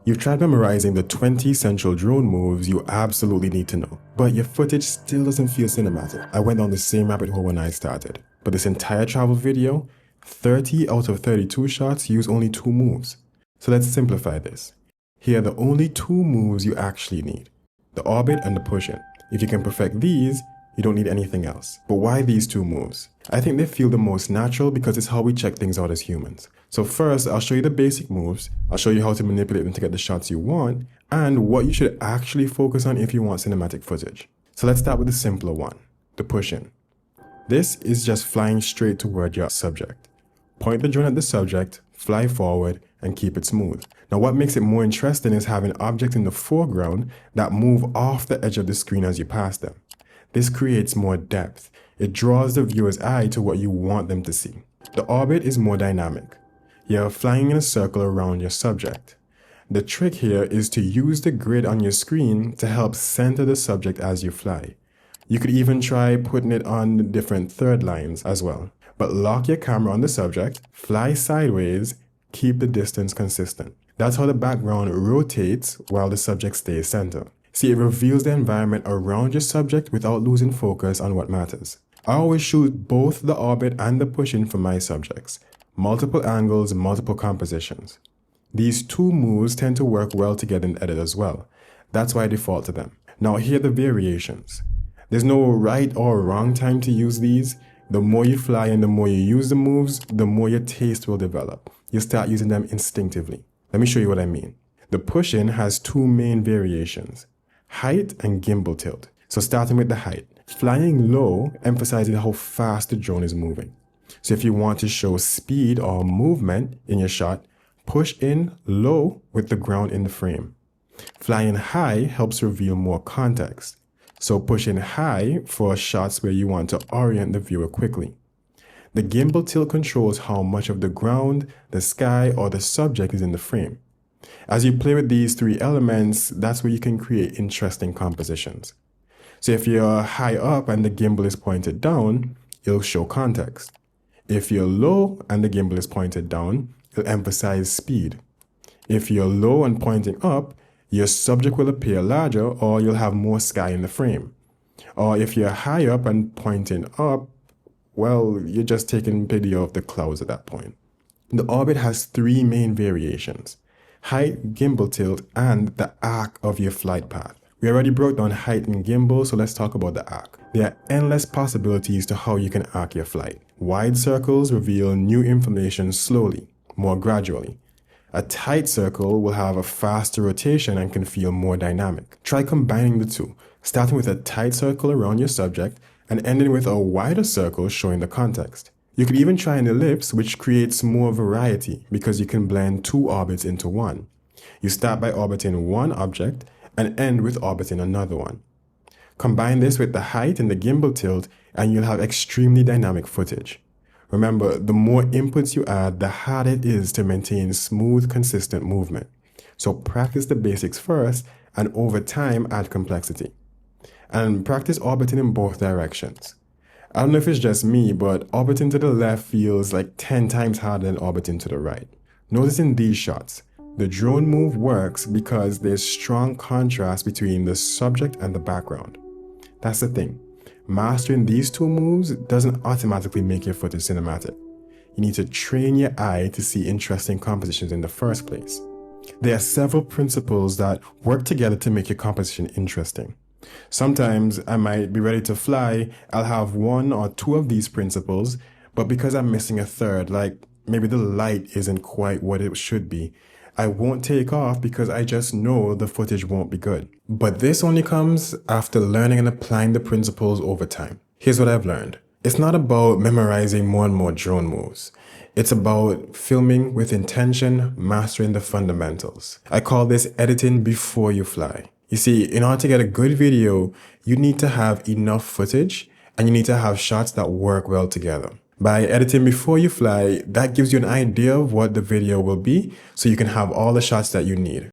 You've tried memorizing the 20 essential drone moves you absolutely need to know, but your footage still doesn't feel cinematic. I went down the same rabbit hole when I started, but this entire travel video, 30 out of 32 shots use only 2 moves. So let's simplify this. Here are the only 2 moves you actually need, the orbit and the push-in. If you can perfect these, you don't need anything else. But why these 2 moves? I think they feel the most natural because it's how we check things out as humans. So first, I'll show you the basic moves, I'll show you how to manipulate them to get the shots you want, and what you should actually focus on if you want cinematic footage. So let's start with the simpler one, the push-in. This is just flying straight toward your subject. Point the drone at the subject, fly forward, and keep it smooth. Now what makes it more interesting is having objects in the foreground that move off the edge of the screen as you pass them. This creates more depth. It draws the viewer's eye to what you want them to see. The orbit is more dynamic. You're flying in a circle around your subject. The trick here is to use the grid on your screen to help center the subject as you fly. You could even try putting it on different third lines as well. But lock your camera on the subject, fly sideways, keep the distance consistent. That's how the background rotates while the subject stays centered. See, it reveals the environment around your subject without losing focus on what matters. I always shoot both the orbit and the push-in for my subjects. Multiple angles, multiple compositions. These 2 moves tend to work well together in edit as well. That's why I default to them. Now here are the variations. There's no right or wrong time to use these. The more you fly and the more you use the moves, the more your taste will develop. You start using them instinctively. Let me show you what I mean. The push-in has 2 main variations, height and gimbal tilt. So starting with the height, flying low emphasizes how fast the drone is moving. So if you want to show speed or movement in your shot, push in low with the ground in the frame. Flying high helps reveal more context. So push in high for shots where you want to orient the viewer quickly. The gimbal tilt controls how much of the ground, the sky, or the subject is in the frame. As you play with these 3 elements, that's where you can create interesting compositions. So if you're high up and the gimbal is pointed down, it'll show context. If you're low and the gimbal is pointed down, it'll emphasize speed. If you're low and pointing up, your subject will appear larger or you'll have more sky in the frame. Or if you're high up and pointing up, well, you're just taking video of the clouds at that point. The orbit has 3 main variations: height, gimbal tilt, and the arc of your flight path. We already broke down height and gimbal, so let's talk about the arc. There are endless possibilities to how you can arc your flight. Wide circles reveal new information slowly, more gradually. A tight circle will have a faster rotation and can feel more dynamic. Try combining the 2, starting with a tight circle around your subject and ending with a wider circle showing the context. You could even try an ellipse, which creates more variety because you can blend 2 orbits into one. You start by orbiting one object and end with orbiting another one. Combine this with the height and the gimbal tilt and you'll have extremely dynamic footage. Remember, the more inputs you add, the harder it is to maintain smooth, consistent movement. So practice the basics first and over time add complexity. And practice orbiting in both directions. I don't know if it's just me, but orbiting to the left feels like 10 times harder than orbiting to the right. Notice in these shots, the drone move works because there's strong contrast between the subject and the background. That's the thing. Mastering these 2 moves doesn't automatically make your footage cinematic. You need to train your eye to see interesting compositions in the first place. There are several principles that work together to make your composition interesting. Sometimes I might be ready to fly, I'll have 1 or 2 of these principles, but because I'm missing a third, like maybe the light isn't quite what it should be, I won't take off because I just know the footage won't be good. But this only comes after learning and applying the principles over time. Here's what I've learned. It's not about memorizing more and more drone moves. It's about filming with intention, mastering the fundamentals. I call this editing before you fly. You see, in order to get a good video, you need to have enough footage and you need to have shots that work well together. By editing before you fly, that gives you an idea of what the video will be so you can have all the shots that you need.